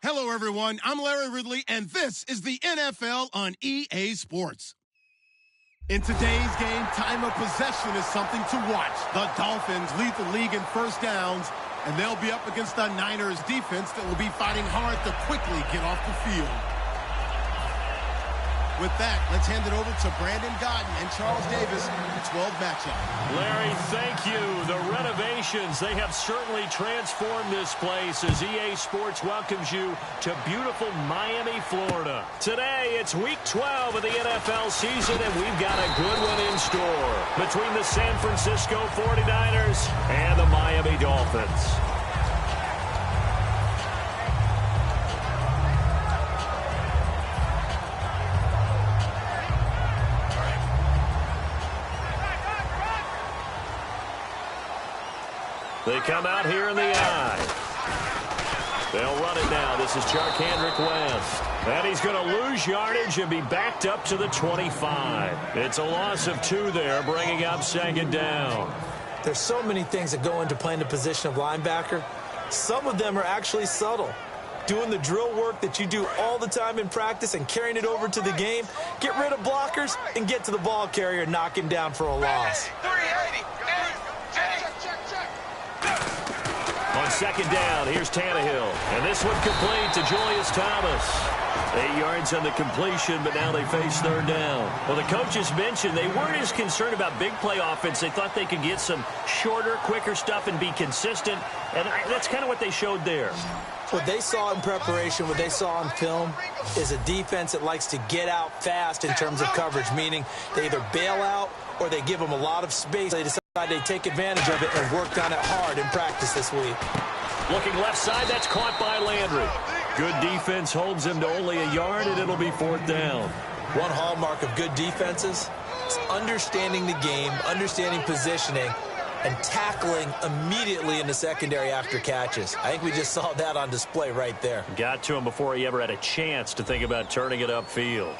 Hello, everyone. I'm Larry Ridley, and this is the NFL on EA Sports. In today's game, time of possession is something to watch. The Dolphins lead the league in first downs, and they'll be up against the Niners defense that will be fighting hard to quickly get off the field. With that, let's hand it over to Brandon Godden and Charles Davis, the 12 matchup. Larry, thank you. The renovations, they have certainly transformed this place as EA Sports welcomes you to beautiful Miami, Florida. Today, it's week 12 of the NFL season, and we've got a good one in store between the San Francisco 49ers and the Miami Dolphins. They come out here in the eye. They'll run it now. This is Charkandrick West. And he's going to lose yardage and be backed up to the 25. It's a loss of 2 there, bringing up second down. There's so many things that go into playing the position of linebacker. Some of them are actually subtle. Doing the drill work that you do all the time in practice and carrying it over to the game. Get rid of blockers and get to the ball carrier and knock him down for a loss. 380. On second down, here's Tannehill. And this one complete to Julius Thomas. 8 yards on the completion, but now they face third down. Well, the coaches mentioned they weren't as concerned about big play offense. They thought they could get some shorter, quicker stuff and be consistent. And that's kind of what they showed there. What they saw in preparation, what they saw on film, is a defense that likes to get out fast in terms of coverage, meaning they either bail out or they give them a lot of space. They decide they take advantage of it and worked on it hard in practice this week. Looking left side, that's caught by Landry. Good defense holds him to only a yard, and it'll be fourth down. One hallmark of good defenses is understanding the game, understanding positioning, and tackling immediately in the secondary after catches. I think we just saw that on display right there. Got to him before he ever had a chance to think about turning it upfield.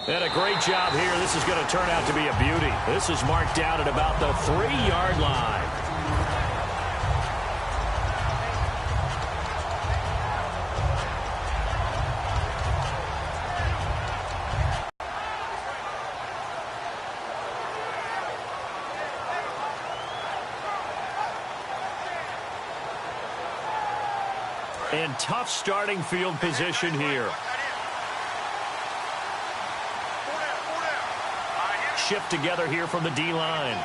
And a great job here. This is going to turn out to be a beauty. This is marked down at about the 3-yard line. And tough starting field position here. Shift together here from the D-line.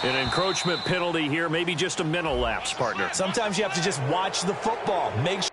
An encroachment penalty here, maybe just a mental lapse, partner. Sometimes you have to just watch the football. Make sure.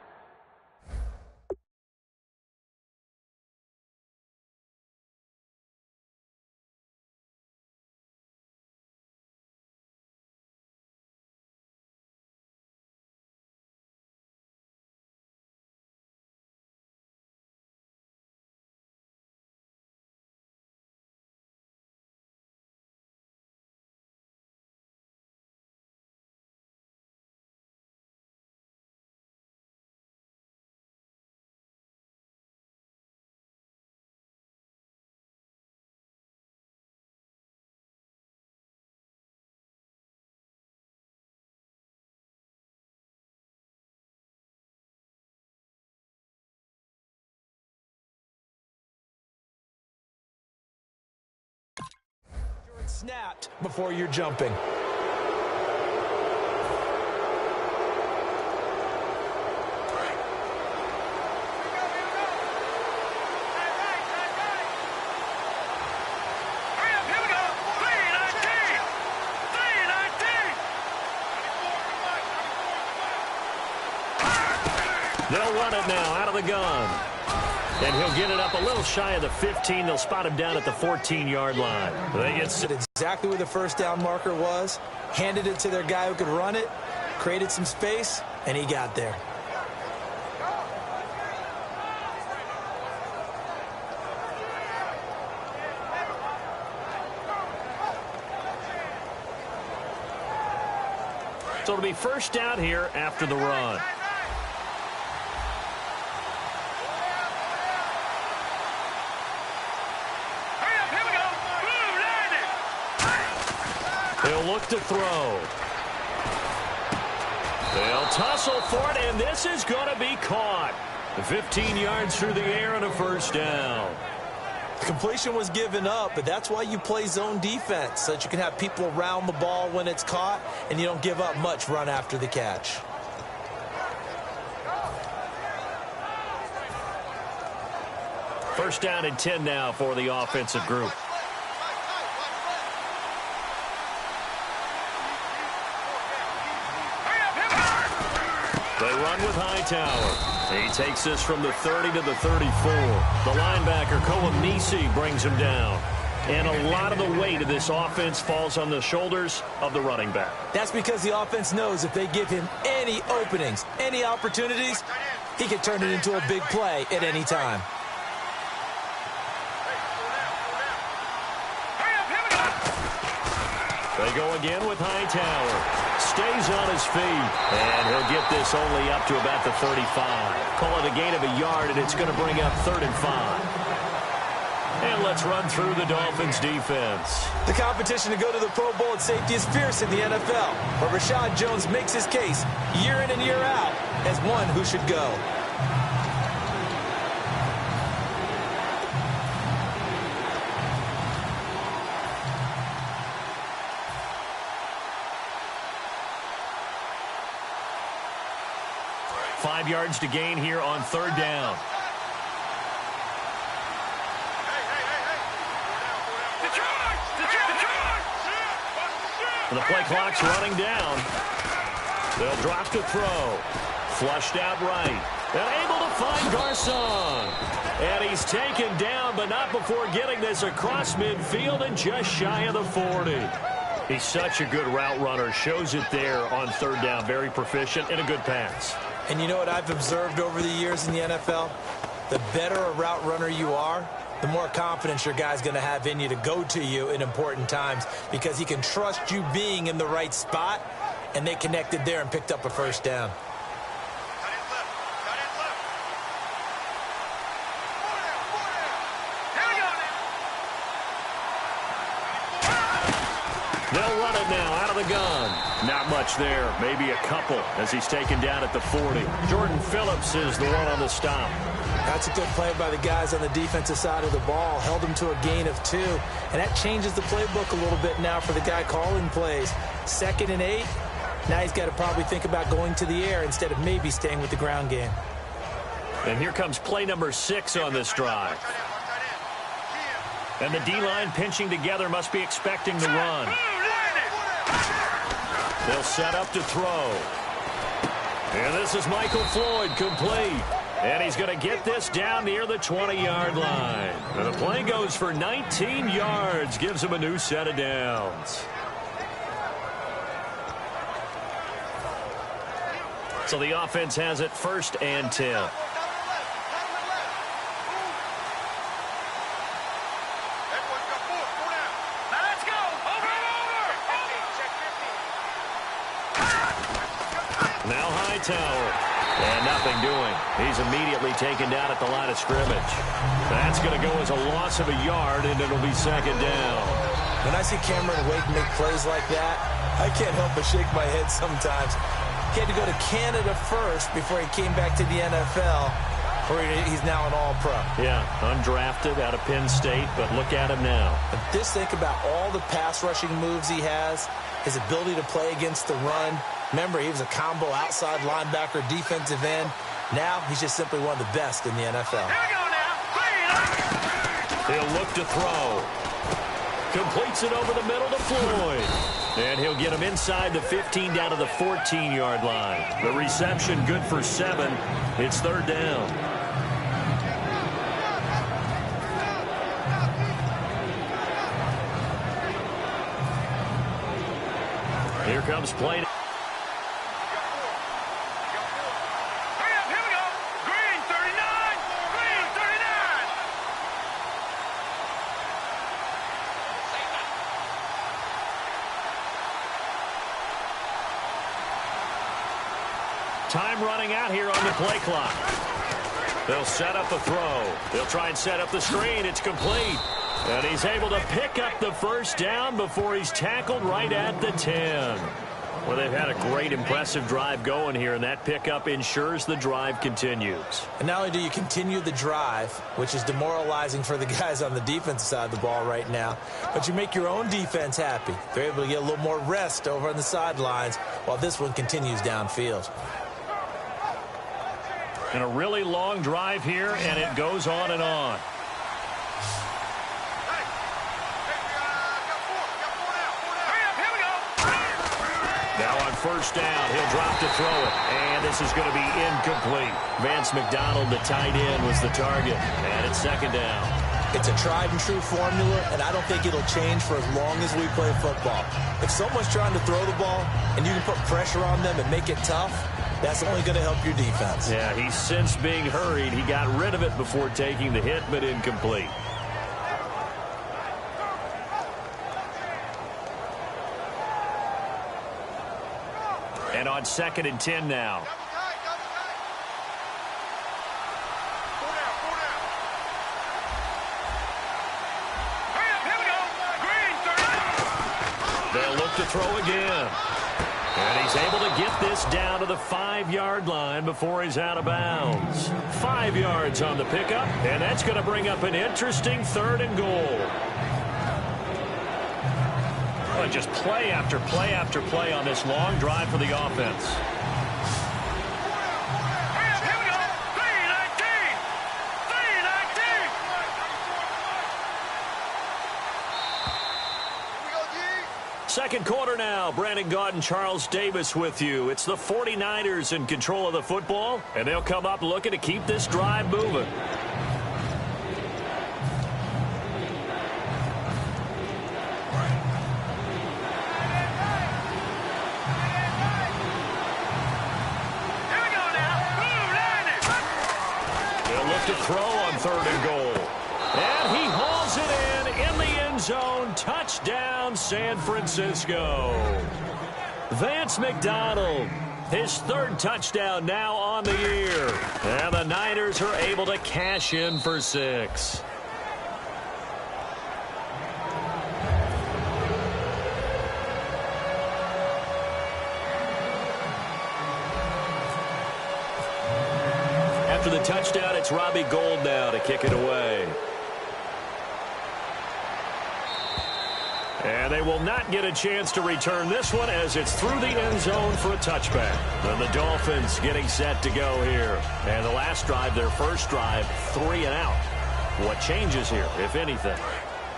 Snapped before you're jumping. They'll run it now out of the gun. And he'll get it up a little shy of the 15. They'll spot him down at the 14-yard line. They get exactly where the first down marker was, handed it to their guy who could run it, created some space, and he got there. So it'll be first down here after the run. Hurry up, here we He'll look to throw. They'll tussle for it, and this is going to be caught. 15 yards through the air and a first down. The completion was given up, but that's why you play zone defense, so that you can have people around the ball when it's caught, and you don't give up much run after the catch. First down and 10 now for the offensive group. They run with Hightower. He takes this from the 30 to the 34. The linebacker, Kouamisi, brings him down. And a lot of the weight of this offense falls on the shoulders of the running back. That's because the offense knows if they give him any openings, any opportunities, he can turn it into a big play at any time. They go again with Hightower. Stays on his feet. And he'll get this only up to about the 35. Call it a gain of a yard, and it's going to bring up 3rd and 5. And let's run through the Dolphins' defense. The competition to go to the Pro Bowl at safety is fierce in the NFL. But Rashad Jones makes his case year in and year out as one who should go. Five yards to gain here on 3rd down. The play clock's running down. They'll drop to throw. Flushed out right. And able to find Garcon. And he's taken down, but not before getting this across midfield and just shy of the 40. He's such a good route runner. Shows it there on 3rd down. Very proficient and a good pass. And you know what I've observed over the years in the NFL? The better a route runner you are, the more confidence your guy's going to have in you to go to you in important times because he can trust you being in the right spot, and they connected there and picked up a first down. They'll run it now out of the gun. Not much there. Maybe a couple as he's taken down at the 40. Jordan Phillips is the one on the stop. That's a good play by the guys on the defensive side of the ball. Held him to a gain of 2. And that changes the playbook a little bit now for the guy calling plays. 2nd and 8. Now he's got to probably think about going to the air instead of maybe staying with the ground game. And here comes play number 6 on this drive. And the D-line pinching together must be expecting the run. They'll set up to throw. And this is Michael Floyd complete. And he's going to get this down near the 20-yard line. And the play goes for 19 yards. Gives him a new set of downs. So the offense has it 1st and 10. Now Hightower. And nothing doing. He's immediately taken down at the line of scrimmage. That's going to go as a loss of a yard, and it'll be 2nd down. When I see Cameron Wake make plays like that, I can't help but shake my head sometimes. He had to go to Canada first before he came back to the NFL, where he's now an all-pro. Yeah, undrafted out of Penn State, but look at him now. But just think about all the pass-rushing moves he has, his ability to play against the run. Remember, he was a combo outside linebacker, defensive end. Now he's just simply one of the best in the NFL. He'll look to throw. Completes it over the middle to Floyd. And he'll get him inside the 15 down to the 14-yard line. The reception good for 7. It's 3rd down. Here comes play. Time running out here on the play clock. They'll set up the throw. They'll try and set up the screen. It's complete. And he's able to pick up the first down before he's tackled right at the 10. Well, they've had a great, impressive drive going here, and that pickup ensures the drive continues. And not only do you continue the drive, which is demoralizing for the guys on the defensive side of the ball right now, but you make your own defense happy. They're able to get a little more rest over on the sidelines while this one continues downfield. And a really long drive here, and it goes on and on. Now on first down, he'll drop to throw it, and this is going to be incomplete. Vance McDonald, the tight end, was the target, and it's second down. It's a tried-and-true formula, and I don't think it'll change for as long as we play football. If someone's trying to throw the ball, and you can put pressure on them and make it tough, that's only going to help your defense. Yeah, he's since being hurried. He got rid of it before taking the hit, but incomplete. And on 2nd and 10 now. They'll look to throw again. And he's able to get this down to the 5-yard line before he's out of bounds. 5 yards on the pickup, and that's going to bring up an interesting 3rd and goal. Well, just play after play after play on this long drive for the offense. Second quarter now. Brandon Gaudin, Charles Davis with you. It's the 49ers in control of the football, and they'll come up looking to keep this drive moving. They'll look to throw on 3rd and goal. And he hauls it in the end zone. Touchdown, San Francisco. Vance McDonald, his 3rd touchdown now on the year. And the Niners are able to cash in for 6. After the touchdown, it's Robbie Gould now to kick it away. And they will not get a chance to return this one as it's through the end zone for a touchback. And the Dolphins getting set to go here. And the last drive, their first drive, 3 and out. What changes here, if anything?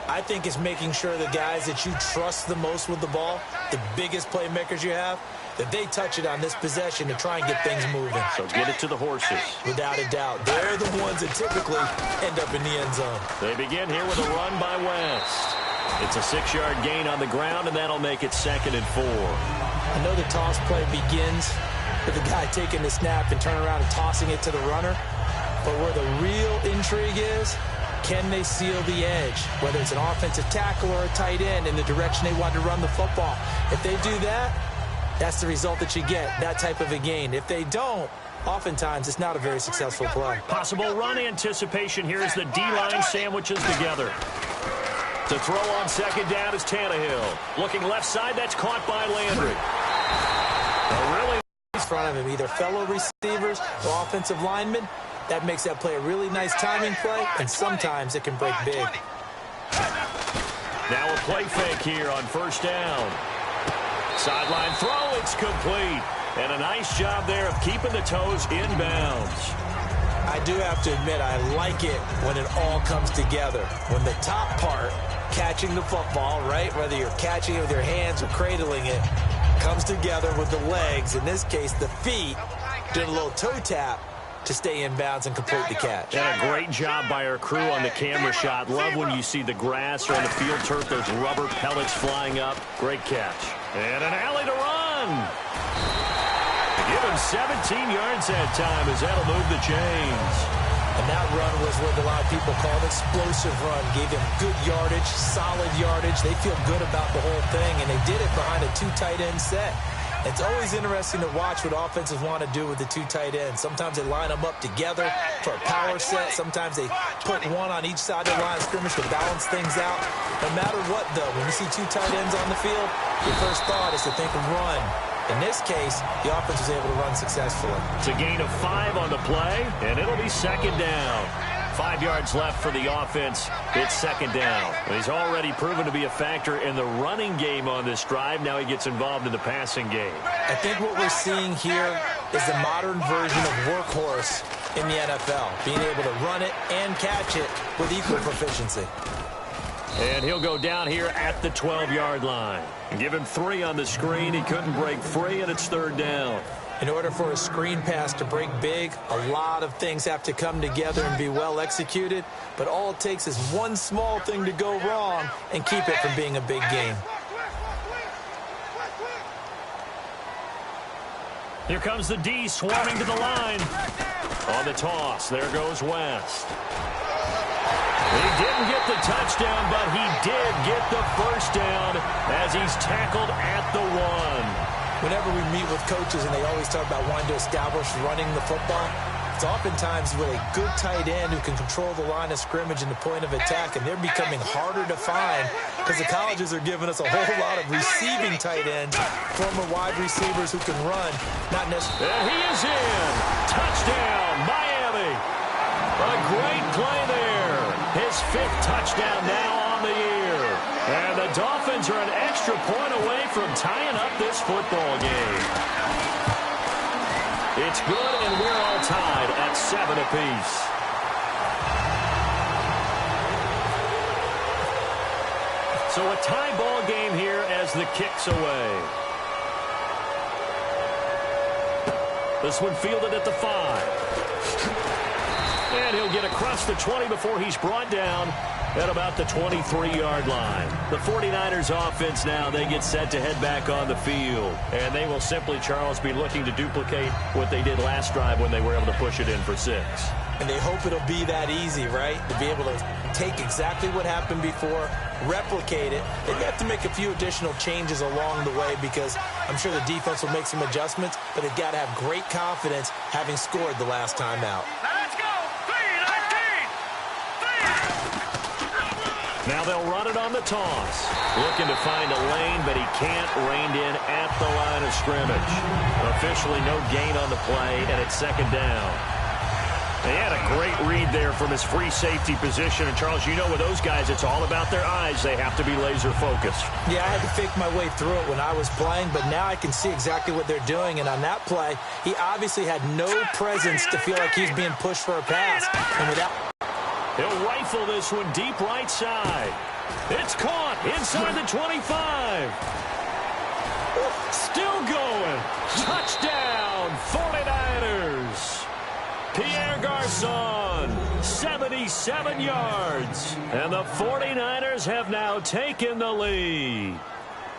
I think it's making sure the guys that you trust the most with the ball, the biggest playmakers you have, that they touch it on this possession to try and get things moving. So get it to the horses. Without a doubt. They're the ones that typically end up in the end zone. They begin here with a run by West. It's a 6-yard gain on the ground, and that'll make it 2nd and 4. I know the toss play begins with the guy taking the snap and turning around and tossing it to the runner. But where the real intrigue is, can they seal the edge? Whether it's an offensive tackle or a tight end in the direction they want to run the football. If they do that, that's the result that you get, that type of a gain. If they don't, oftentimes it's not a very successful play. Possible run anticipation here as the D-line sandwiches together. To throw on 2nd down is Tannehill. Looking left side, that's caught by Landry. Really in front of him, either fellow receivers or offensive linemen. That makes that play a really nice timing play, and sometimes it can break big. Now a play fake here on 1st down. Sideline throw, it's complete. And a nice job there of keeping the toes inbounds. I do have to admit, I like it when it all comes together. When the top part, catching the football, right, whether you're catching it with your hands or cradling it, comes together with the legs, in this case the feet, doing a little toe tap to stay in bounds and complete the catch. And a great job by our crew on the camera shot. Love when you see the grass or on the field turf, those rubber pellets flying up. Great catch. And an alley to run. Give him 17 yards that time as that'll move the chains. And that run was what a lot of people call an explosive run. Gave them good yardage, solid yardage. They feel good about the whole thing, and they did it behind a 2 tight end set. It's always interesting to watch what offenses want to do with the two tight ends. Sometimes they line them up together for a power set. Sometimes they put one on each side of the line of scrimmage to balance things out. No matter what, though, when you see two tight ends on the field, your first thought is to think of run. In this case, the offense was able to run successfully. It's a gain of 5 on the play, and it'll be second down. 5 yards left for the offense. It's second down. He's already proven to be a factor in the running game on this drive. Now he gets involved in the passing game. I think what we're seeing here is the modern version of workhorse in the NFL, being able to run it and catch it with equal proficiency. And he'll go down here at the 12-yard line. Give him 3 on the screen. He couldn't break free, and it's third down. In order for a screen pass to break big, a lot of things have to come together and be well executed. But all it takes is one small thing to go wrong and keep it from being a big game. Here comes the D swarming to the line. On the toss, there goes West. He didn't get the touchdown, but he did get the first down as he's tackled at the 1. Whenever we meet with coaches and they always talk about wanting to establish running the football, it's oftentimes with a good tight end who can control the line of scrimmage and the point of attack, and they're becoming harder to find because the colleges are giving us a whole lot of receiving tight ends, former wide receivers who can run, not necessarily. And he is in. Touchdown, Miami. A great play there. His 5th touchdown now on the year. And the Dolphins are an extra point away from tying up this football game. It's good, and we're all tied at 7 apiece. So a tie ball game here as the kick's away. This one fielded at the 5. And he'll get across the 20 before he's brought down at about the 23-yard line. The 49ers offense now, they get set to head back on the field. And they will simply, Charles, be looking to duplicate what they did last drive when they were able to push it in for 6. And they hope it'll be that easy, right? To be able to take exactly what happened before, replicate it. They have to make a few additional changes along the way because I'm sure the defense will make some adjustments, but they've got to have great confidence having scored the last time out. Now they'll run it on the toss. Looking to find a lane, but he can't rein in at the line of scrimmage. Officially no gain on the play, and it's second down. They had a great read there from his free safety position. And, Charles, you know with those guys, it's all about their eyes. They have to be laser focused. Yeah, I had to fake my way through it when I was playing, but now I can see exactly what they're doing. And on that play, he obviously had no presence to feel like he's being pushed for a pass. And without... He'll rifle this one deep right side. It's caught inside the 25. Still going. Touchdown, 49ers. Pierre Garçon, 77 yards. And the 49ers have now taken the lead.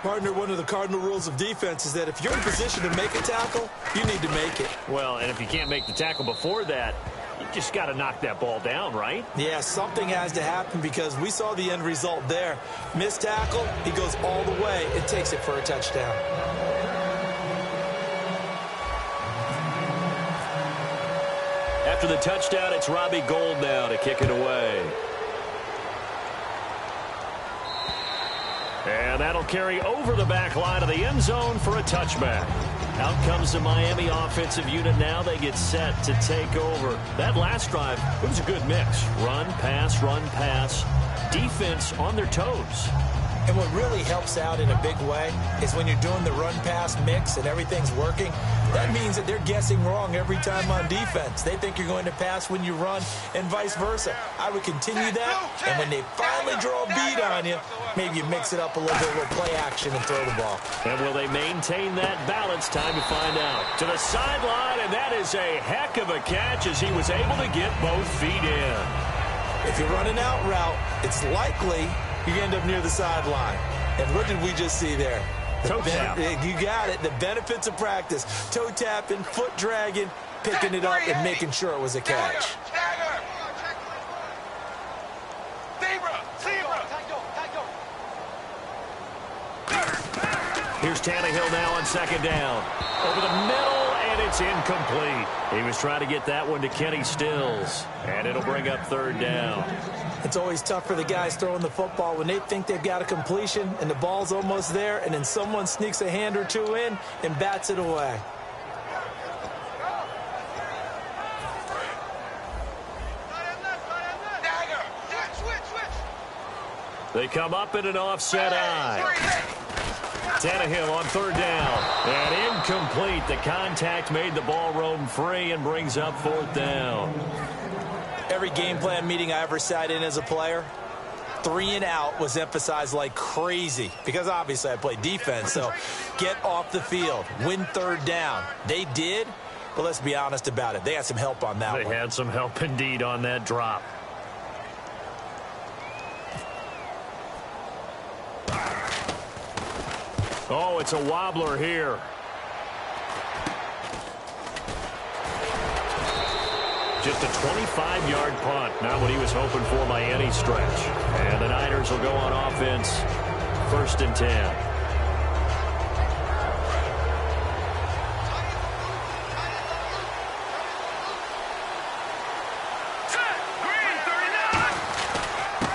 Partner, one of the cardinal rules of defense is that if you're in position to make a tackle, you need to make it. Well, and if you can't make the tackle before that, you just got to knock that ball down, right? Yeah, something has to happen because we saw the end result there. Missed tackle, he goes all the way and takes it for a touchdown. After the touchdown, it's Robbie Gould now to kick it away. And that'll carry over the back line of the end zone for a touchback. Out comes the Miami offensive unit now. They get set to take over. That last drive, it was a good mix. Run, pass, defense on their toes. And what really helps out in a big way is when you're doing the run-pass mix and everything's working, that means that they're guessing wrong every time on defense. They think you're going to pass when you run and vice versa. I would continue that, and when they finally draw a beat on you, maybe you mix it up a little bit, a little play action and throw the ball. And will they maintain that balance? Time to find out. To the sideline, and that is a heck of a catch as he was able to get both feet in. If you're running out route, it's likely you end up near the sideline. And what did we just see there? Toe tap. You got it. The benefits of practice. Toe tapping, foot dragging, picking it up, and making sure it was a catch. Here's Tannehill now on second down. Over the middle, and it's incomplete. He was trying to get that one to Kenny Stills, and it'll bring up third down. It's always tough for the guys throwing the football when they think they've got a completion and the ball's almost there, and then someone sneaks a hand or two in and bats it away. They come up in an offset eye. Tannehill on third down. And incomplete. The contact made the ball roam free and brings up fourth down. Every game plan meeting I ever sat in as a player, 3 and out was emphasized like crazy because obviously I played defense. So get off the field, win third down. They did, but let's be honest about it. They had some help on that one. They had some help indeed on that drop. Oh, it's a wobbler here. Just a 25-yard punt. Not what he was hoping for by any stretch. And the Niners will go on offense. 1st and 10.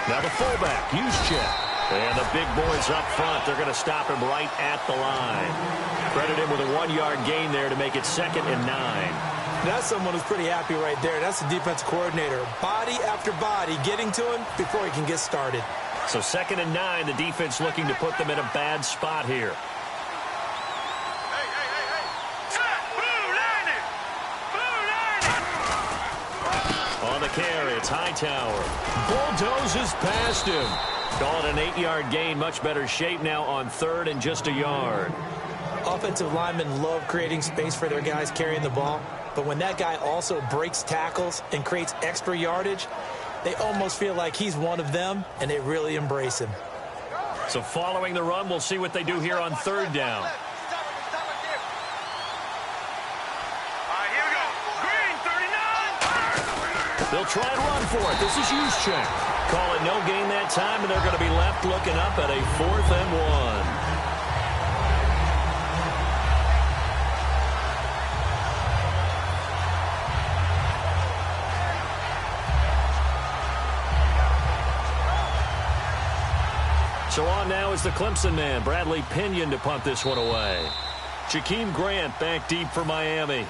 Now the fullback, Juszczyk. And the big boys up front, they're going to stop him right at the line. Credit him with a 1-yard gain there to make it 2nd and 9. That's someone who's pretty happy right there. That's the defense coordinator. Body after body getting to him before he can get started. So 2nd and 9, the defense looking to put them in a bad spot here. On the carry, it's Hightower. Bulldozes past him. Call it an 8-yard gain. Much better shape now on 3rd and just a yard. Offensive linemen love creating space for their guys carrying the ball. But when that guy also breaks tackles and creates extra yardage, they almost feel like he's one of them, and they really embrace him. So following the run, we'll see what they do here on 3rd down. They'll try and run for it. This is Juszczyk. Call it no gain that time, and they're going to be left looking up at a 4th and 1. So on now is the Clemson man, Bradley Pinion, to punt this one away. Jakeem Grant back deep for Miami.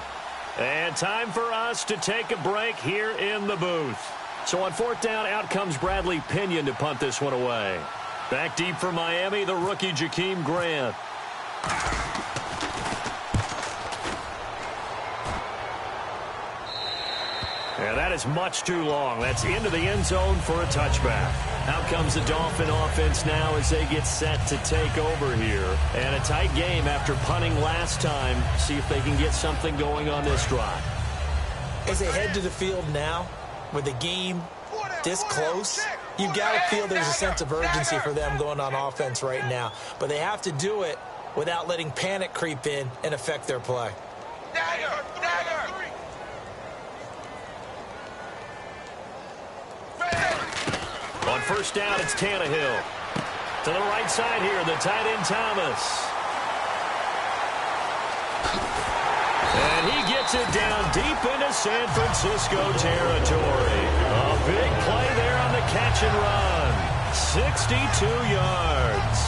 And time for us to take a break here in the booth. So on 4th down, out comes Bradley Pinion to punt this one away. Back deep for Miami, the rookie Jakeem Grant. And that is much too long. That's into the end zone for a touchback. Out comes the Dolphin offense now as they get set to take over here. And a tight game after punting last time. See if they can get something going on this drive. As they head to the field now, with the game this close, you've got to feel there's a sense of urgency for them going on offense right now. But they have to do it without letting panic creep in and affect their play. On 1st down, it's Tannehill. To the right side here, the tight end Thomas. And he gets it down deep into San Francisco territory. A big play there on the catch and run. 62 yards.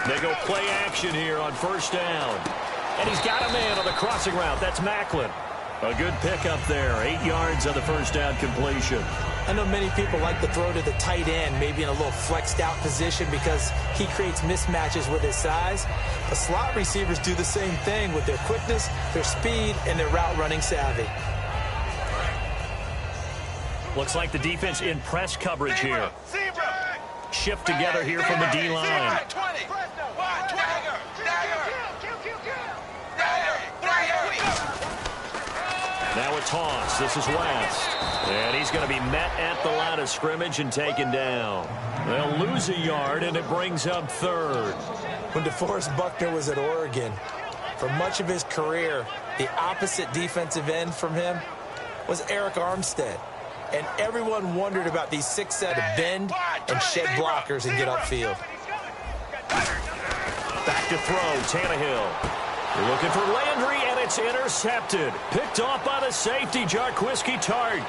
They go play action here on 1st down. And he's got a man on the crossing route. That's Macklin. A good pickup there. 8 yards on the 1st down completion. I know many people like to throw to the tight end, maybe in a little flexed out position because he creates mismatches with his size. The slot receivers do the same thing with their quickness, their speed, and their route running savvy. Looks like the defense in press coverage here. Shift together here from the D-line. Now a toss. This is West. And he's going to be met at the line of scrimmage and taken down. They'll lose a yard, and it brings up 3rd. When DeForest Buckner was at Oregon, for much of his career, the opposite defensive end from him was Eric Armstead. And everyone wondered about these 6'7" to bend and shed blockers and get upfield. Back to throw, Tannehill. Looking for Landry, and it's intercepted. Picked off by the safety, Jarquiski Tart.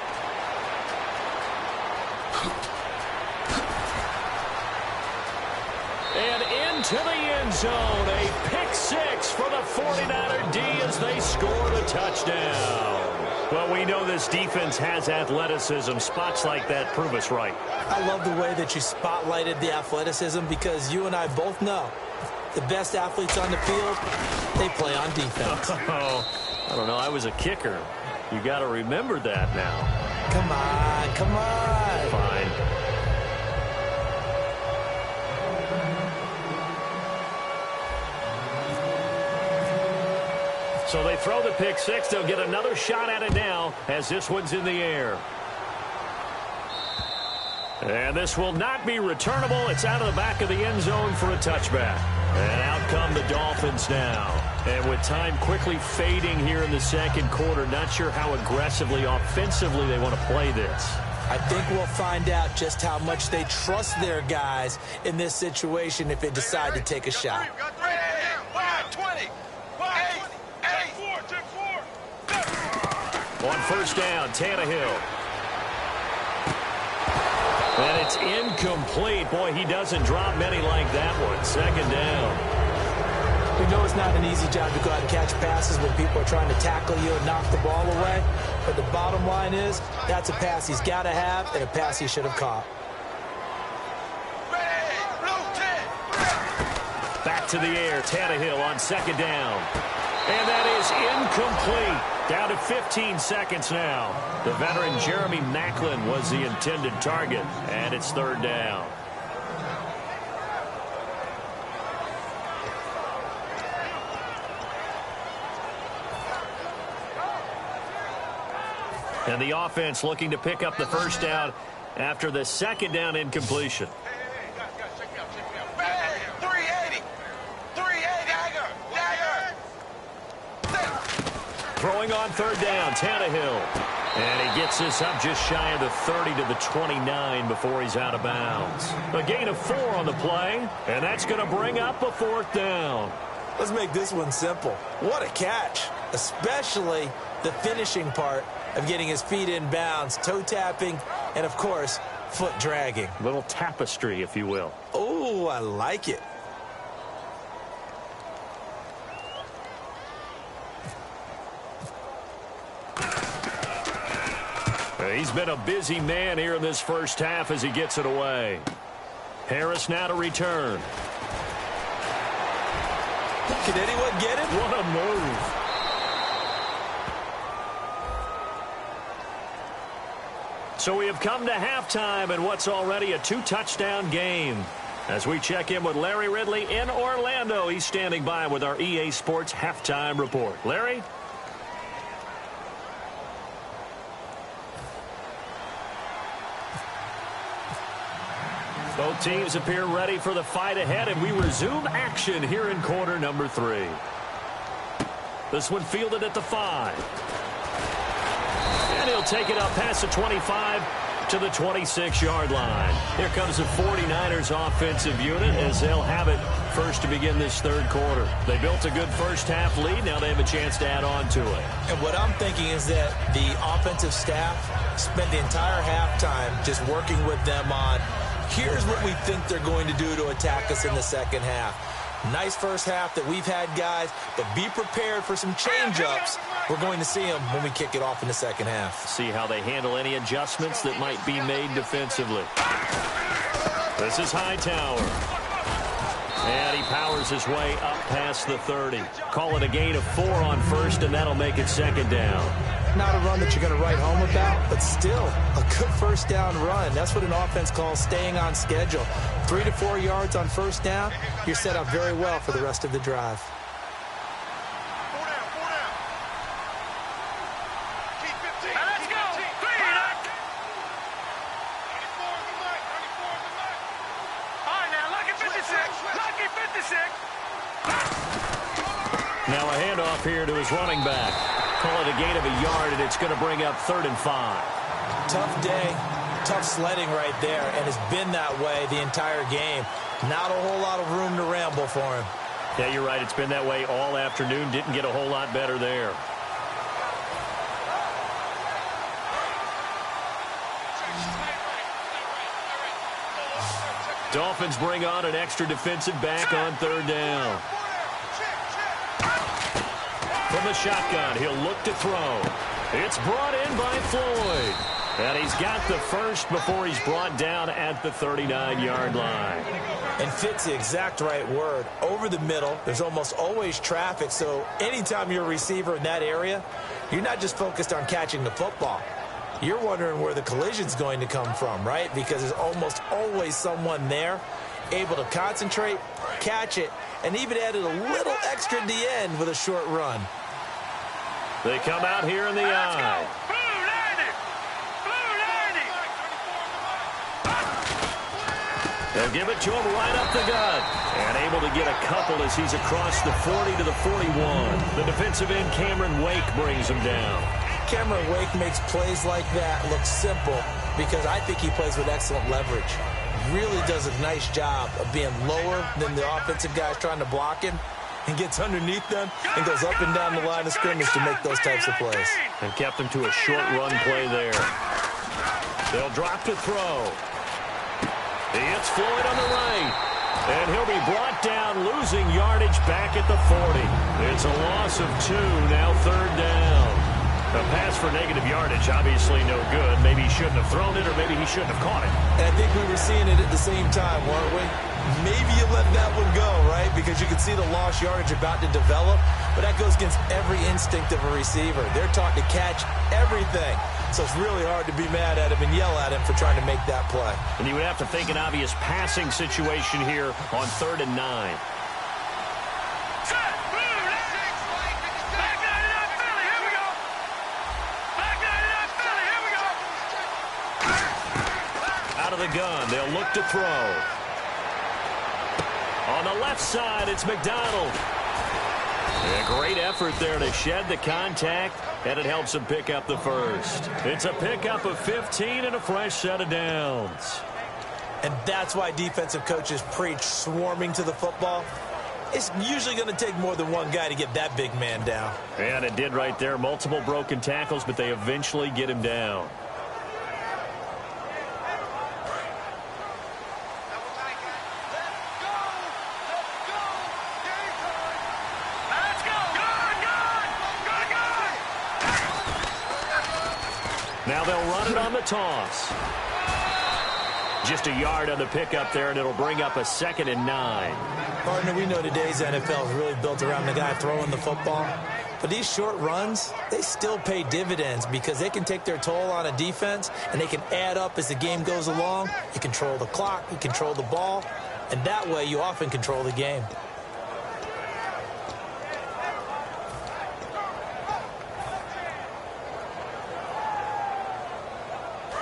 And into the end zone, a pick six for the 49er D as they scored a touchdown. Well, we know this defense has athleticism. Spots like that prove us right. I love the way that you spotlighted the athleticism because you and I both know the best athletes on the field, they play on defense. Oh, I don't know. I was a kicker. You got to remember that now. Come on, come on. Fine. So they throw the pick six. They'll get another shot at it now as this one's in the air. And this will not be returnable. It's out of the back of the end zone for a touchback. And out come the Dolphins now. And with time quickly fading here in the second quarter, not sure how aggressively, offensively they want to play this. I think we'll find out just how much they trust their guys in this situation if they decide to take a shot. On first down, Tannehill. And it's incomplete. Boy, he doesn't drop many like that one. Second down. We know it's not an easy job to go out and catch passes when people are trying to tackle you and knock the ball away. But the bottom line is, that's a pass he's got to have and a pass he should have caught. Back to the air, Tannehill on second down. And that is incomplete. Down to 15 seconds now. The veteran Jeremy Maclin was the intended target, and it's third down. And the offense looking to pick up the first down after the second down incompletion. Throwing on third down, Tannehill. And he gets this up just shy of the 30 to the 29 before he's out of bounds. A gain of 4 on the play, and that's going to bring up a fourth down. Let's make this one simple. What a catch, especially the finishing part of getting his feet in bounds, toe tapping, and, of course, foot dragging. A little tapestry, if you will. Oh, I like it. He's been a busy man here in this first half as he gets it away. Harris now to return. Can anyone get it? What a move. So we have come to halftime and what's already a 2-touchdown game. As we check in with Larry Ridley in Orlando, he's standing by with our EA Sports halftime report. Larry? Both teams appear ready for the fight ahead, and we resume action here in quarter number 3. This one fielded at the 5. And he'll take it up past the 25 to the 26-yard line. Here comes the 49ers offensive unit as they'll have it first to begin this third quarter. They built a good first-half lead. Now they have a chance to add on to it. And what I'm thinking is that the offensive staff spent the entire halftime just working with them on here's what we think they're going to do to attack us in the second half. Nice first half that we've had, guys, but be prepared for some change-ups. We're going to see them when we kick it off in the second half. See how they handle any adjustments that might be made defensively. This is Hightower. And he powers his way up past the 30. Call it a gain of 4 on first, and that'll make it second down. Not a run that you're going to write home about, but still a good first down run. That's what an offense calls staying on schedule. 3 to 4 yards on first down, you're set up very well for the rest of the drive. Let's go. All right, now, lucky 56. Lucky 56. Now a handoff here to his running back. Call it a gain of a yard, and it's going to bring up 3rd and 5. Tough day, tough sledding right there, and it's been that way the entire game. Not a whole lot of room to ramble for him. Yeah, you're right. It's been that way all afternoon. Didn't get a whole lot better there. Dolphins bring on an extra defensive back on 3rd down. From the shotgun, he'll look to throw. It's brought in by Floyd. And he's got the first before he's brought down at the 39-yard line. And fits the exact right word. Over the middle, there's almost always traffic, so anytime you're a receiver in that area, you're not just focused on catching the football. You're wondering where the collision's going to come from, right? Because there's almost always someone there able to concentrate, catch it, and even added a little extra at the end with a short run. They come out here in the eye. They'll give it to him right up the gut. And able to get a couple as he's across the 40 to the 41. The defensive end, Cameron Wake, brings him down. Cameron Wake makes plays like that look simple because I think he plays with excellent leverage. Really does a nice job of being lower than the offensive guys trying to block him and gets underneath them and goes up and down the line of scrimmage to make those types of plays. And kept him to a short run play there. They'll drop to throw. It's Floyd on the right. And he'll be brought down, losing yardage back at the 40. It's a loss of 2, now 3rd down. A pass for negative yardage, obviously no good. Maybe he shouldn't have thrown it, or maybe he shouldn't have caught it. And I think we were seeing it at the same time, weren't we? Maybe you let that one go, right? Because you can see the lost yardage about to develop. But that goes against every instinct of a receiver. They're taught to catch everything. So it's really hard to be mad at him and yell at him for trying to make that play. And you would have to think an obvious passing situation here on 3rd and 9. Out of the gun, they'll look to throw. On the left side, it's McDonald. A great effort there to shed the contact, and it helps him pick up the first. It's a pickup of 15 and a fresh set of downs. And that's why defensive coaches preach swarming to the football. It's usually going to take more than one guy to get that big man down. And it did right there. Multiple broken tackles, but they eventually get him down. Now they'll run it on the toss. Just a yard on the pickup there, and it'll bring up a 2nd and 9. Partner, we know today's NFL is really built around the guy throwing the football. But these short runs, they still pay dividends because they can take their toll on a defense, and they can add up as the game goes along. You control the clock, you control the ball, and that way you often control the game.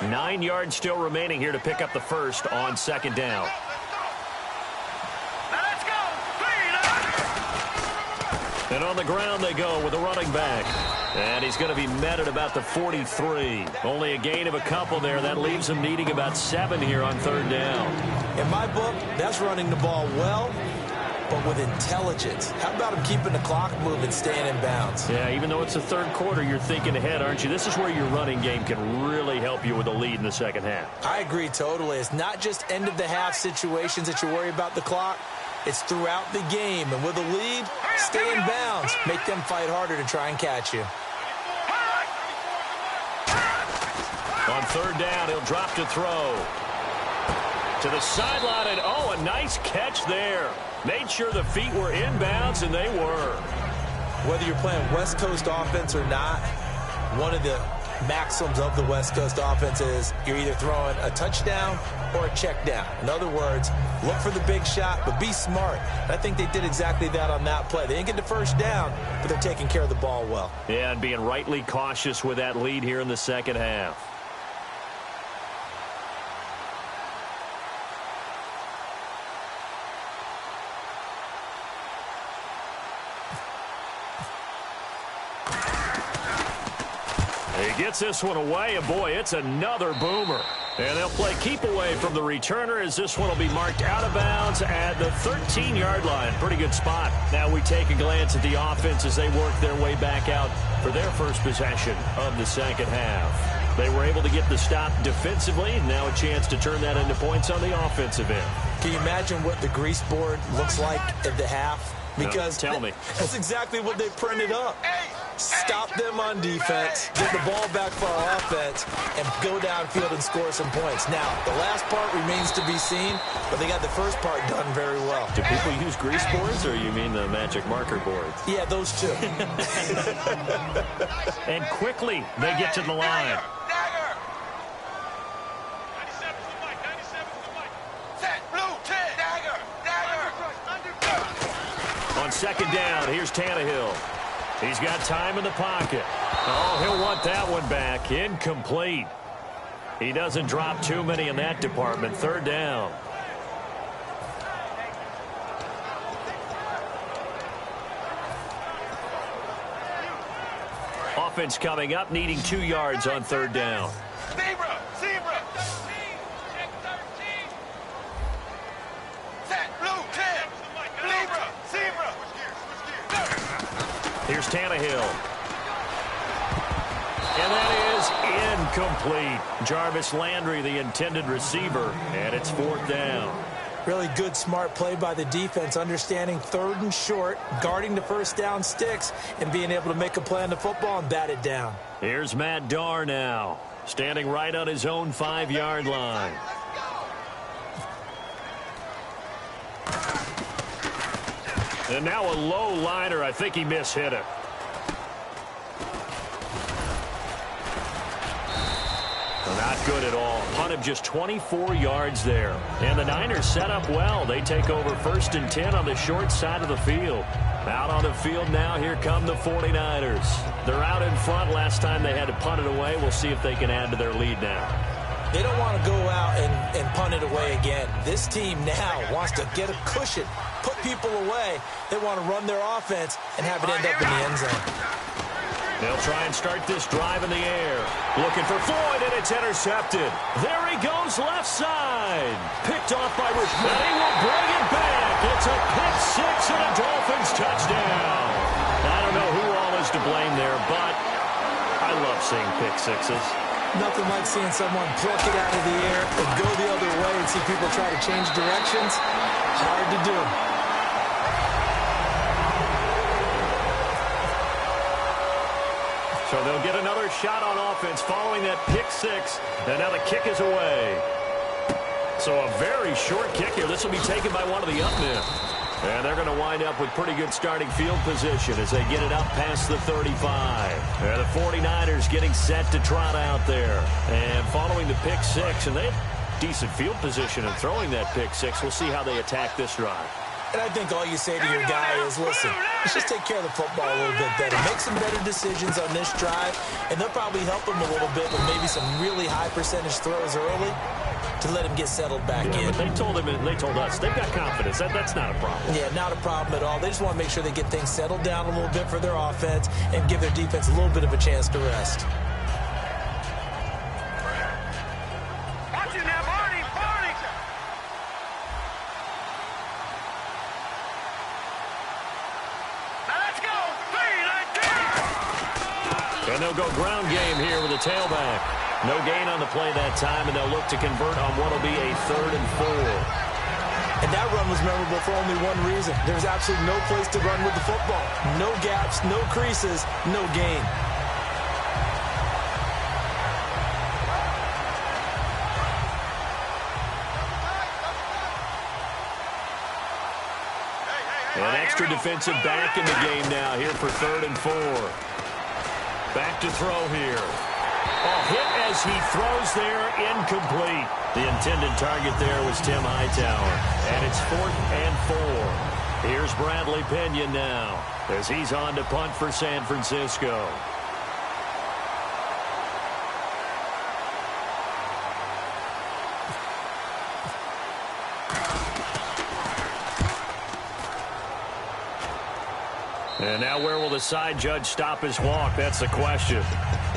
Nine yards still remaining here to pick up the first on 2nd down. Let's go. And on the ground they go with a running back. And he's going to be met at about the 43. Only a gain of a couple there. That leaves him needing about 7 here on 3rd down. In my book, that's running the ball well, but with intelligence. How about him keeping the clock moving, staying in bounds? Yeah, even though it's the 3rd quarter, you're thinking ahead, aren't you? This is where your running game can really help you with a lead in the 2nd half. I agree totally. It's not just end-of-the-half situations that you worry about the clock. It's throughout the game. And with a lead, stay in bounds. Make them fight harder to try and catch you. On 3rd down, he'll drop to throw. To the sideline, and oh, a nice catch there. Made sure the feet were inbounds, and they were. Whether you're playing West Coast offense or not, one of the maxims of the West Coast offense is you're either throwing a touchdown or a check down. In other words, look for the big shot, but be smart. And I think they did exactly that on that play. They didn't get the first down, but they're taking care of the ball well. Yeah, and being rightly cautious with that lead here in the 2nd half. He gets this one away, and boy, it's another boomer. And they'll play keep away from the returner as this one will be marked out of bounds at the 13-yard line. Pretty good spot. Now we take a glance at the offense as they work their way back out for their first possession of the second half. They were able to get the stop defensively. Now a chance to turn that into points on the offensive end. Can you imagine what the grease board looks like at the half? Because no, tell me. That's exactly what they printed up. Stop them on defense, get the ball back for our offense, and go downfield and score some points. Now, the last part remains to be seen, but they got the first part done very well. Do people use grease boards, or you mean the magic marker boards? Yeah, those two. And quickly, they get to the line. On second down, here's Tannehill. He's got time in the pocket. Oh, he'll want that one back. Incomplete. He doesn't drop too many in that department. Third down. Offense coming up, needing 2 yards on third down. Zebra! Here's Tannehill. And that is incomplete. Jarvis Landry, the intended receiver, and it's fourth down. Really good, smart play by the defense, understanding third and short, guarding the first down sticks, and being able to make a play on the football and bat it down. Here's Matt Darr now, standing right on his own 5-yard line. And now a low liner. I think he mishit it. Not good at all. Punt of just 24 yards there. And the Niners set up well. They take over 1st and 10 on the short side of the field. Out on the field now, here come the 49ers. They're out in front. Last time they had to punt it away. We'll see if they can add to their lead now. They don't want to go out and punt it away again. This team now wants to get a cushion, put people away. They want to run their offense and have it end up in the end zone. They'll try and start this drive in the air. Looking for Floyd, and it's intercepted. There he goes, left side. Picked off by Rashad. He will bring it back. It's a pick six and a Dolphins touchdown. I don't know who all is to blame there, but I love seeing pick sixes. Nothing like seeing someone pluck it out of the air and go the other way and see people try to change directions. Hard to do. So they'll get another shot on offense following that pick six. And now the kick is away. So a very short kick here. This will be taken by one of the up men. And they're going to wind up with pretty good starting field position as they get it up past the 35. And the 49ers getting set to trot out there. And following the pick six, and they have decent field position in throwing that pick six. We'll see how they attack this drive. And I think all you say to your guy is, listen, let's just take care of the football a little bit better. Make some better decisions on this drive, and they'll probably help him a little bit with maybe some really high percentage throws early to let him get settled back in. But they told him, and they told us, they've got confidence. That's not a problem. Yeah, not a problem at all. They just want to make sure they get things settled down a little bit for their offense and give their defense a little bit of a chance to rest. And they'll go ground game here with a tailback. No gain on the play that time, and they'll look to convert on what will be a 3rd and 4. And that run was memorable for only one reason. There's absolutely no place to run with the football. No gaps, no creases, no gain. An extra defensive back in the game now here for 3rd and 4. Back to throw here. Oh, hit as he throws there, incomplete. The intended target there was Tim Hightower. And it's 4th and 4. Here's Bradley Pinion now as he's on to punt for San Francisco. And now where will the side judge stop his walk? That's the question.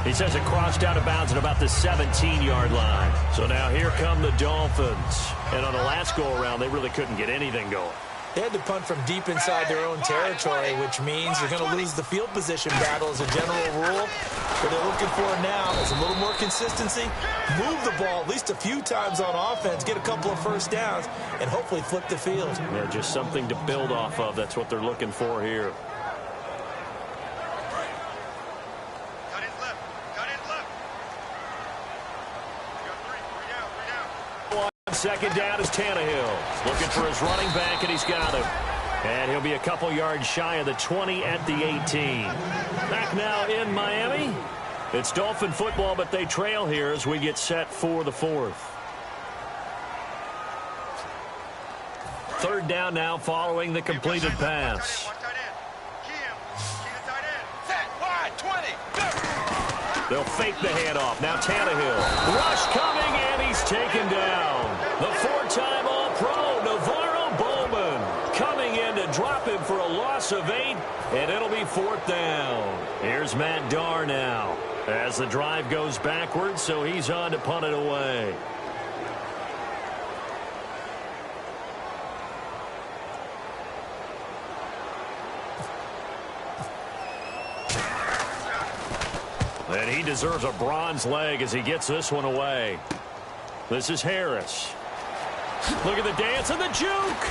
He says it crossed out of bounds at about the 17-yard line. So now here come the Dolphins. And on the last go-around, they really couldn't get anything going. They had to punt from deep inside their own territory, which means you're going to lose the field position battle as a general rule. What they're looking for now is a little more consistency, move the ball at least a few times on offense, get a couple of first downs, and hopefully flip the field. Yeah, just something to build off of. That's what they're looking for here. Second down is Tannehill. Looking for his running back, and he's got him. And he'll be a couple yards shy of the 20 at the 18. Back now in Miami. It's Dolphin football, but they trail here as we get set for the fourth. Third down now following the completed pass. They'll fake the handoff. Now Tannehill. Rush coming, and he's taken down. The four-time All-Pro, Navarro Bowman, coming in to drop him for a loss of 8, and it'll be fourth down. Here's Matt Darr now as the drive goes backwards, so he's on to punt it away. And he deserves a bronze leg as he gets this one away. This is Harris. Look at the dance and the juke.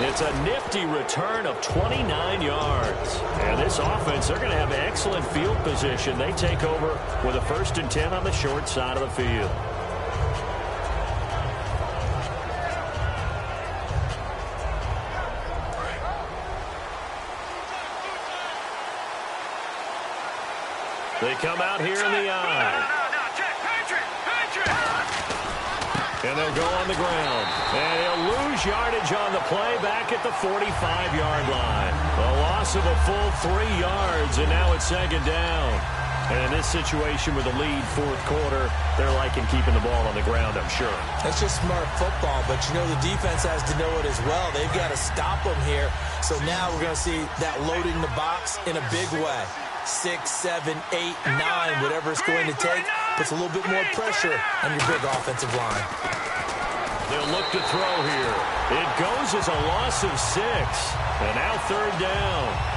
It's a nifty return of 29 yards. And this offense, they're going to have excellent field position. They take over with a 1st and 10 on the short side of the field. They come out here in the eye. And they'll go on the ground. And he'll lose yardage on the play back at the 45-yard line. A loss of a full 3 yards, and now it's second down. And in this situation with the lead fourth quarter, they're liking keeping the ball on the ground, I'm sure. That's just smart football, but you know the defense has to know it as well. They've got to stop them here. So now we're going to see that loading the box in a big way. 6, 7, 8, 9, whatever it's going to take, puts a little bit more pressure on your big offensive line. They'll look to throw here. It goes as a loss of 6. And now third down.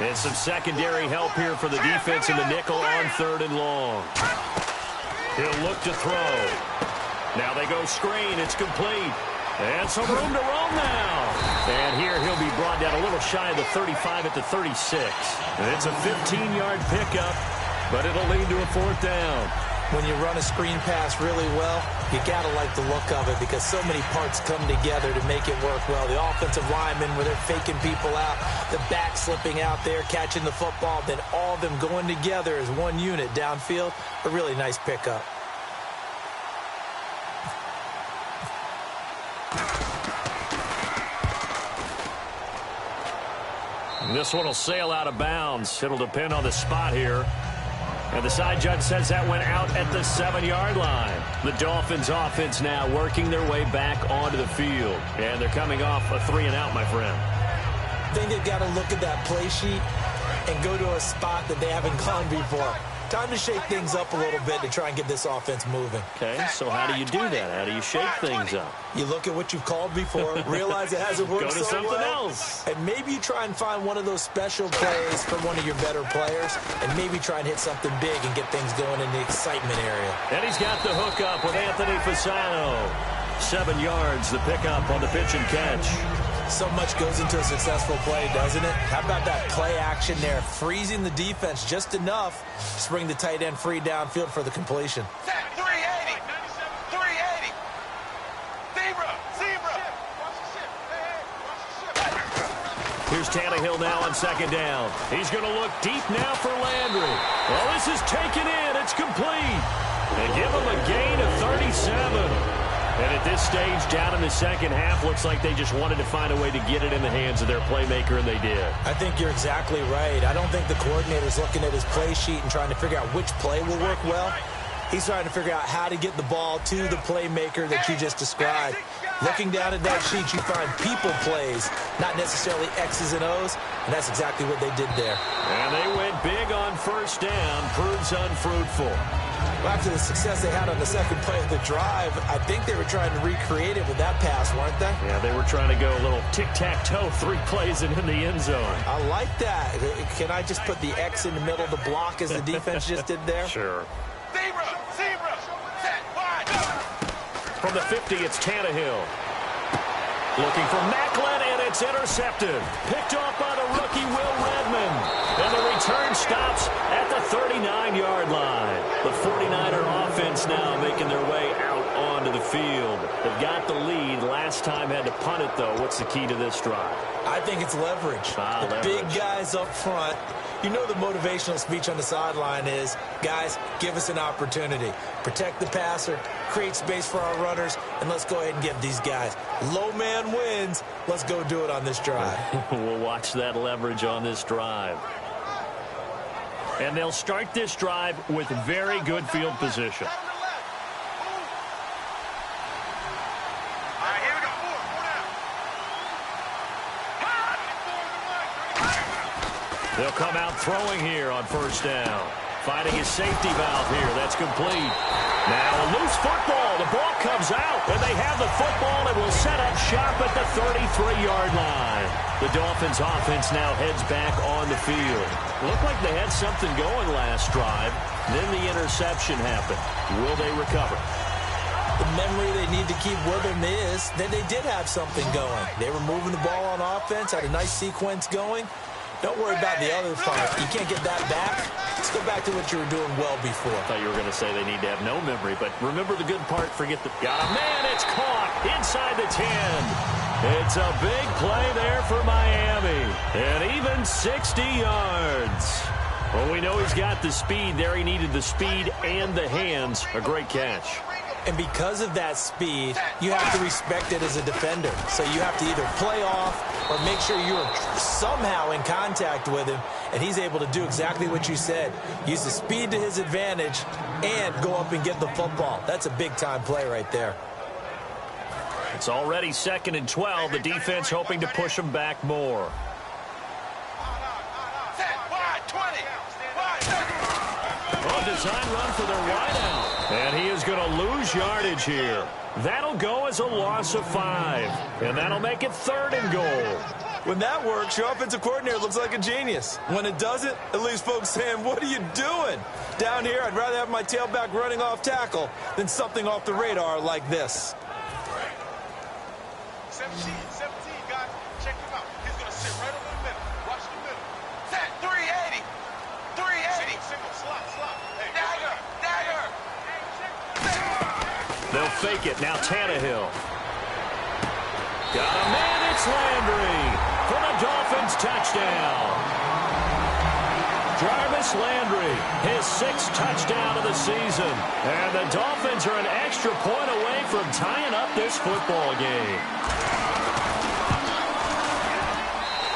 And some secondary help here for the defense in the nickel on 3rd and long. He'll look to throw. Now they go screen. It's complete. And some room to roam now. And here he'll be brought down a little shy of the 35 at the 36. And it's a 15-yard pickup, but it'll lead to a fourth down. When you run a screen pass really well, you got to like the look of it because so many parts come together to make it work well. The offensive linemen, where they're faking people out, the back slipping out there, catching the football, then all of them going together as one unit downfield. A really nice pickup. This one will sail out of bounds. It'll depend on the spot here. And the side judge says that went out at the 7-yard line. The Dolphins offense now working their way back onto the field. And they're coming off a 3 and out, my friend. I think they've got to look at that play sheet and go to a spot that they haven't gone before. Time to shake things up a little bit to try and get this offense moving. Okay, so how do you do that? How do you shake things up? You look at what you've called before, realize it hasn't worked so well. Go to something else. And maybe you try and find one of those special plays from one of your better players, and maybe try and hit something big and get things going in the excitement area. And he's got the hook up with Anthony Fasano. 7 yards, the pickup on the pitch and catch. So much goes into a successful play, doesn't it? How about that play action there, freezing the defense just enough to bring the tight end free downfield for the completion. 380! 380! Zebra! Here's Tannehill now on second down. He's going to look deep now for Landry. Well, this is taken in. It's complete. And give him a gain of 37. And at this stage, down in the second half, looks like they just wanted to find a way to get it in the hands of their playmaker, and they did. I think you're exactly right. I don't think the coordinator's looking at his play sheet and trying to figure out which play will work well. He's trying to figure out how to get the ball to the playmaker that you just described. Looking down at that sheet, you find people plays, not necessarily X's and O's, and that's exactly what they did there. And they went big on first down, proves unfruitful. Well, after the success they had on the second play of the drive, I think they were trying to recreate it with that pass, weren't they? Yeah, they were trying to go a little tic-tac-toe, 3 plays and in the end zone. I like that. Can I just put the X in the middle of the block as the defense just did there? Sure. Zebra, set, wide. From the 50, it's Tannehill. Looking for Macklin, and it's intercepted. Picked off by the rookie, Will Redmond. And the return stops at the 39-yard line. The 49er offense now making their way out onto the field. They've got the lead. Last time had to punt it, though. What's the key to this drive? I think it's leverage. The big guys up front. You know the motivational speech on the sideline is, guys, give us an opportunity. Protect the passer, create space for our runners, and let's go ahead and give these guys. Low man wins. Let's go do it on this drive. We'll watch that leverage on this drive. And they'll start this drive with very good field position. They'll come out throwing here on first down. Finding his safety valve here. That's complete. Now a loose football. The ball comes out, and they have the football and will set up shop at the 33-yard line. The Dolphins offense now heads back on the field. Looked like they had something going last drive. Then the interception happened. Will they recover? The memory they need to keep with them is that they did have something going. They were moving the ball on offense, had a nice sequence going. Don't worry about the other part. You can't get that back. Let's go back to what you were doing well before. I thought you were going to say they need to have no memory, but remember the good part, forget the... Got a man, it's caught inside the 10. It's a big play there for Miami. And even 60 yards. Well, we know he's got the speed there. He needed the speed and the hands. A great catch. And because of that speed, you have to respect it as a defender. So you have to either play off or make sure you're somehow in contact with him, and he's able to do exactly what you said. Use the speed to his advantage and go up and get the football. That's a big-time play right there. It's already 2nd and 12. The defense hoping to push him back more. Oh, design run for their wideout. And he is going to lose yardage here. That'll go as a loss of 5. And that'll make it 3rd and goal. When that works, your offensive coordinator looks like a genius. When it doesn't, it leaves folks saying, what are you doing? Down here, I'd rather have my tailback running off tackle than something off the radar like this. 17, guys. Check him out. He's going to sit right over the middle. Watch the middle. Set, 380. 380. Single, slot. Hey, dagger. They'll fake it. Now Tannehill. Got a man. It's Landry for the Dolphins touchdown. Jarvis Landry, his 6th touchdown of the season. And the Dolphins are an extra point away from tying up this football game.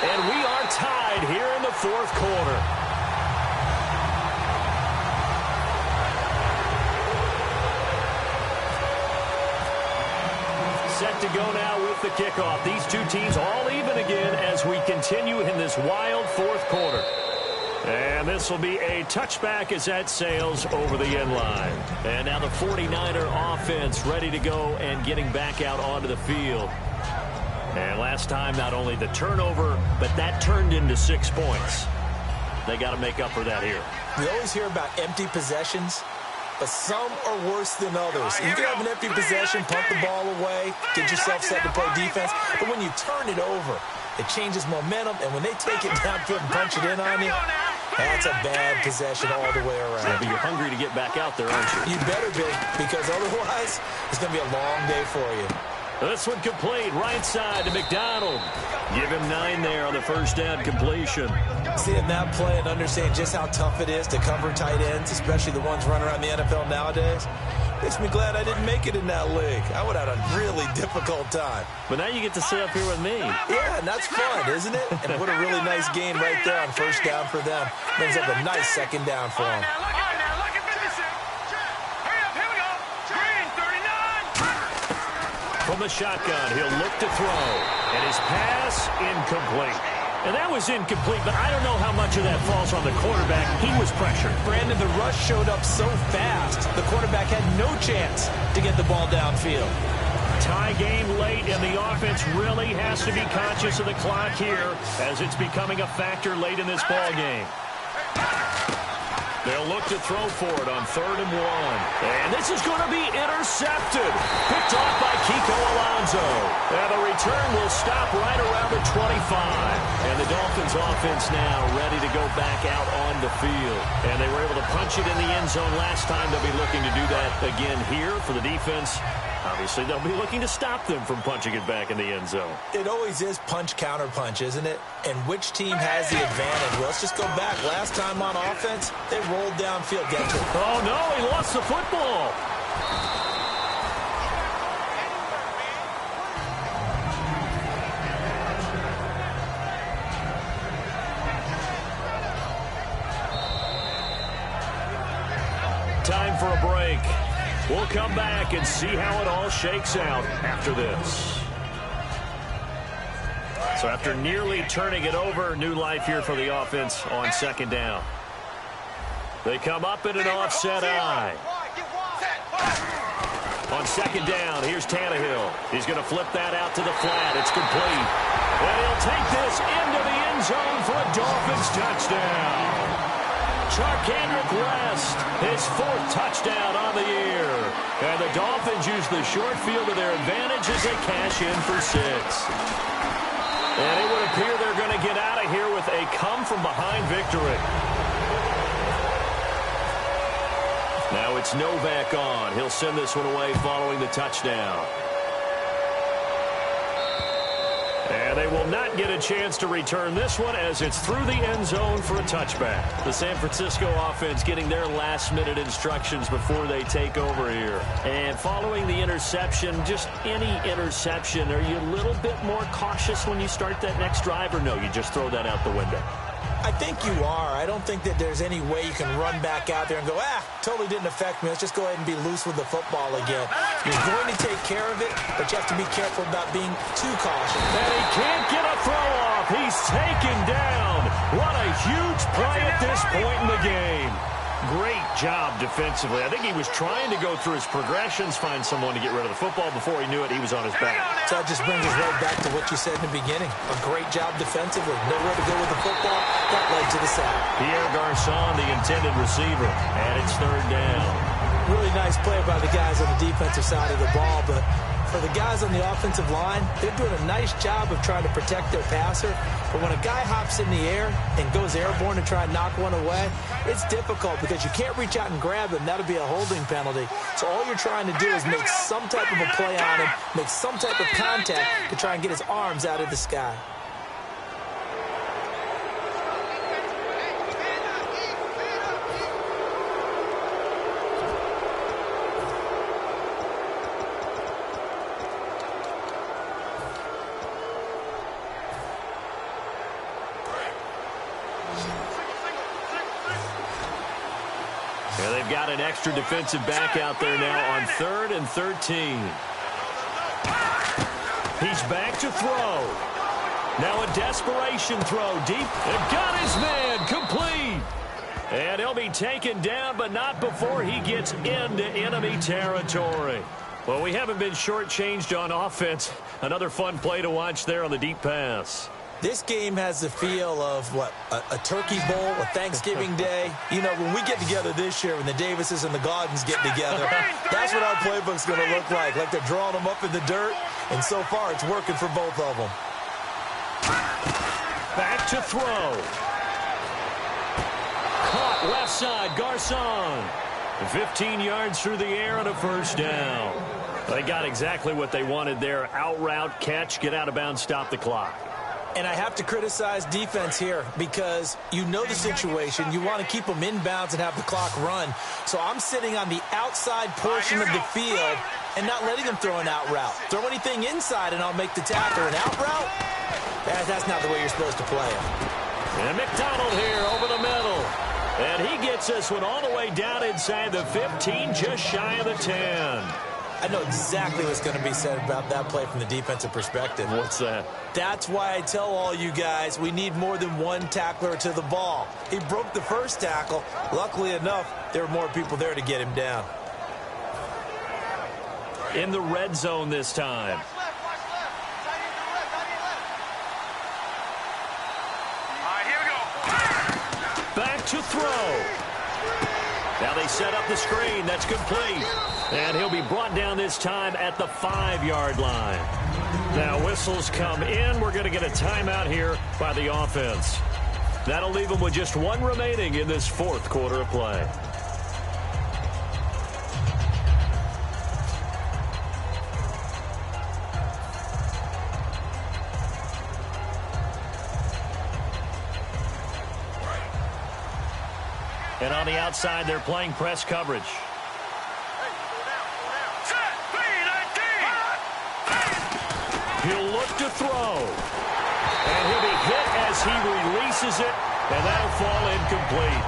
And we are tied here in the 4th quarter. Set to go now with the kickoff. These two teams all even again as we continue in this wild 4th quarter. And this will be a touchback as that sails over the end line. And now the 49er offense ready to go and getting back out onto the field. And last time, not only the turnover, but that turned into 6 points. They got to make up for that here. We always hear about empty possessions, but some are worse than others. You can have an empty possession, punt the ball away, get yourself set to play defense, but when you turn it over, it changes momentum, and when they take it downfield and punch it in on you, that's a bad possession all the way around. Yeah, but you're hungry to get back out there, aren't you? You better be, because otherwise, it's going to be a long day for you. This one complete, right side to McDonald. Give him 9 there on the first down completion. Seeing that play and understanding just how tough it is to cover tight ends, especially the ones running around the NFL nowadays, makes me glad I didn't make it in that league. I would have had a really difficult time. But now you get to sit up here with me. Yeah, and that's fun, isn't it? And what a really nice game right there on first down for them. Brings up a nice second down for them. From the shotgun, he'll look to throw. And his pass, incomplete. And that was incomplete, but I don't know how much of that falls on the quarterback. He was pressured. Brandon, the rush showed up so fast, the quarterback had no chance to get the ball downfield. Tie game late, and the offense really has to be conscious of the clock here as it's becoming a factor late in this ball game. They'll look to throw for it on 3rd and 1. And this is going to be intercepted. Picked off by Kiko Alonso. And the return will stop right around the 25. And the Dolphins offense now ready to go back out on the field. And they were able to punch it in the end zone last time. They'll be looking to do that again here for the defense. Obviously, they'll be looking to stop them from punching it back in the end zone. It always is punch-counter-punch, isn't it? And which team has the advantage? Well, let's just go back. Last time on offense, they rolled downfield. Get to it. Oh, no, he lost the football. Time for a break. We'll come back and see how it all shakes out after this. So after nearly turning it over, new life here for the offense on second down. They come up in an offset eye. On second down, here's Tannehill. He's going to flip that out to the flat. It's complete. And he'll take this into the end zone for a Dolphins touchdown. Charkandrick West, his 4th touchdown on the year. And the Dolphins use the short field to their advantage as they cash in for 6. And it would appear they're going to get out of here with a come-from-behind victory. Now it's Novak on. He'll send this one away following the touchdown. And they will not get a chance to return this one as it's through the end zone for a touchback. The San Francisco offense getting their last-minute instructions before they take over here. And following the interception, just any interception, are you a little bit more cautious when you start that next drive, or no, you just throw that out the window? I think you are. I don't think that there's any way you can run back out there and go, totally didn't affect me. Let's just go ahead and be loose with the football again. You're going to take care of it, but you have to be careful about being too cautious. And he can't get a throw off. He's taken down. What a huge play at this point in the game. Great job defensively. I think he was trying to go through his progressions, find someone to get rid of the football. Before he knew it, he was on his back. So that just brings us right back to what you said in the beginning. A great job defensively. Nowhere to go with the football. That led to the sack. Pierre Garçon, the intended receiver, and it's 3rd down. Really nice play by the guys on the defensive side of the ball, but for the guys on the offensive line, they're doing a nice job of trying to protect their passer. But when a guy hops in the air and goes airborne and try and knock one away, it's difficult because you can't reach out and grab him. That'll be a holding penalty. So all you're trying to do is make some type of a play on him, make some type of contact to try and get his arms out of the sky. And they've got an extra defensive back out there now on 3rd and 13. He's back to throw. Now a desperation throw deep. And got his man complete. And he'll be taken down, but not before he gets into enemy territory. Well, we haven't been shortchanged on offense. Another fun play to watch there on the deep pass. This game has the feel of, a Turkey Bowl, a Thanksgiving Day. You know, when we get together this year, when the Davises and the Gaudens get together, that's what our playbook's going to look like. Like they're drawing them up in the dirt, and so far it's working for both of them. Back to throw. Caught left side, Garçon. 15 yards through the air and a first down. They got exactly what they wanted there. Out route, catch, get out of bounds, stop the clock. And I have to criticize defense here because you know the situation. You want to keep them inbounds and have the clock run. So I'm sitting on the outside portion of the field and not letting them throw an out route. Throw anything inside and I'll make the tackle. An out route? That's not the way you're supposed to play it. And McDonald here over the middle. And he gets this one all the way down inside the 15, just shy of the 10. I know exactly what's going to be said about that play from the defensive perspective. What's that? That's why I tell all you guys we need more than one tackler to the ball. He broke the first tackle. Luckily enough, there were more people there to get him down. In the red zone this time. Back to throw. Now they set up the screen. That's complete. And he'll be brought down this time at the 5-yard line. Now whistles come in. We're going to get a timeout here by the offense. That'll leave them with just one remaining in this fourth quarter of play. And on the outside, they're playing press coverage. He'll look to throw. And he'll be hit as he releases it, and that'll fall incomplete.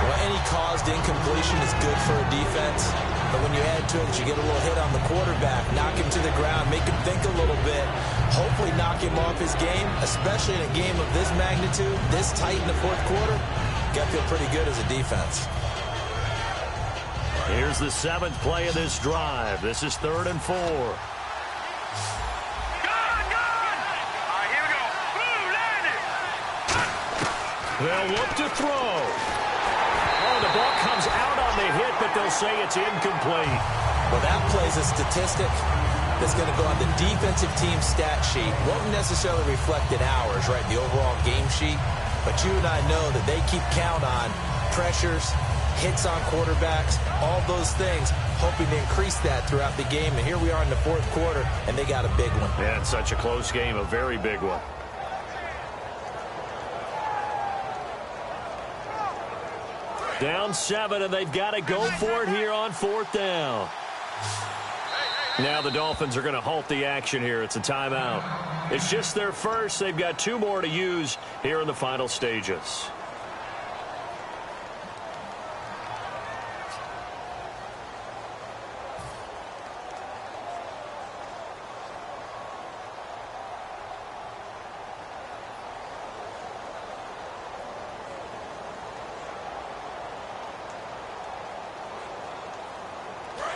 Well, any caused incompletion is good for a defense. But when you add to it that you get a little hit on the quarterback, knock him to the ground, make him think a little bit, hopefully knock him off his game, especially in a game of this magnitude, this tight in the fourth quarter, got to feel pretty good as a defense. Here's the 7th play of this drive. This is 3rd and 4. They'll look to throw. Oh, the ball comes out on the hit, but they'll say it's incomplete. Well, that play's a statistic that's going to go on the defensive team stat sheet. Won't necessarily reflect in hours, right, the overall game sheet. But you and I know that they keep count on pressures, hits on quarterbacks, all those things, hoping to increase that throughout the game. And here we are in the fourth quarter, and they got a big one. Yeah, it's such a close game, a very big one. Down 7, and they've got to go for it here on 4th down. Now the Dolphins are going to halt the action here. It's a timeout. It's just their first. They've got 2 more to use here in the final stages.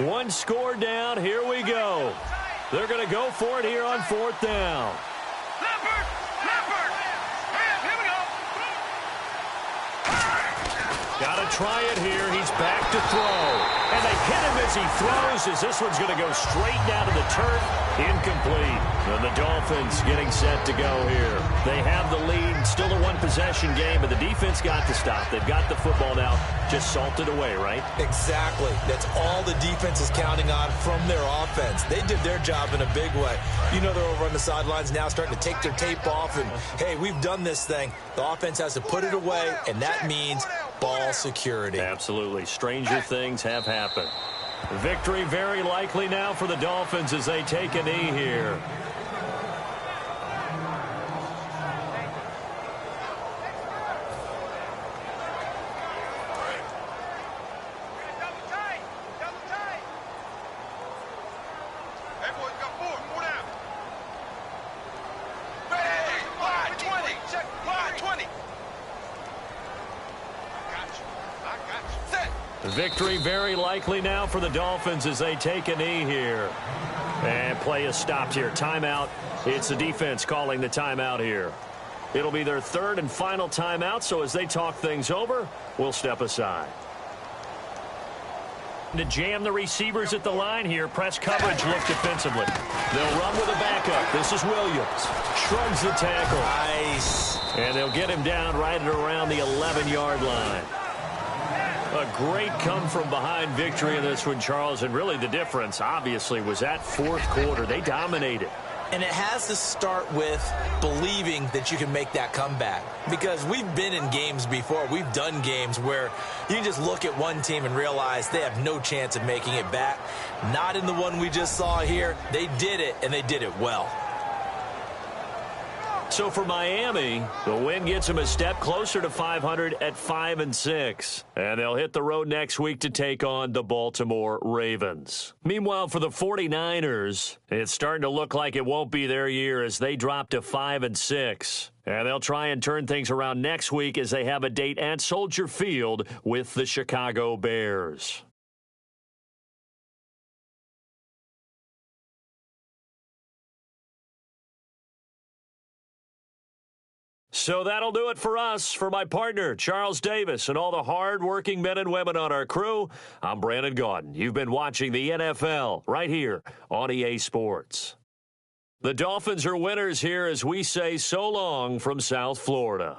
One score down. Here we go. They're going to go for it here on 4th down. Leopard! Here we go! Got to try it here. He's back to throw. And they hit him as he throws, as this one's going to go straight down to the turf. Incomplete. And the Dolphins getting set to go here. They have the lead. Still a one-possession game, but the defense got to stop. They've got the football now. Just salted away, right? Exactly. That's all the defense is counting on from their offense. They did their job in a big way. You know they're over on the sidelines now starting to take their tape off and, hey, we've done this thing. The offense has to put it away, and that means ball security. Absolutely. Stranger things have happened. Victory very likely now for the Dolphins as they take a knee here. Victory very likely now for the Dolphins as they take a knee here. And play is stopped here. Timeout. It's the defense calling the timeout here. It'll be their 3rd and final timeout, so as they talk things over, we'll step aside. To jam the receivers at the line here. Press coverage look defensively. They'll run with a backup. This is Williams. Shrugs the tackle. Nice. And they'll get him down right at around the 11-yard line. A great come-from-behind victory in this one, Charles, and really the difference, obviously, was that fourth quarter. They dominated. And it has to start with believing that you can make that comeback. Because we've been in games before. We've done games where you can just look at one team and realize they have no chance of making it back. Not in the one we just saw here. They did it, and they did it well. So for Miami, the win gets them a step closer to 500 at 5-6. And they'll hit the road next week to take on the Baltimore Ravens. Meanwhile, for the 49ers, it's starting to look like it won't be their year as they drop to 5-6. And they'll try and turn things around next week as they have a date at Soldier Field with the Chicago Bears. So that'll do it for us. For my partner, Charles Davis, and all the hard-working men and women on our crew, I'm Brandon Gaudin. You've been watching the NFL right here on EA Sports. The Dolphins are winners here as we say so long from South Florida.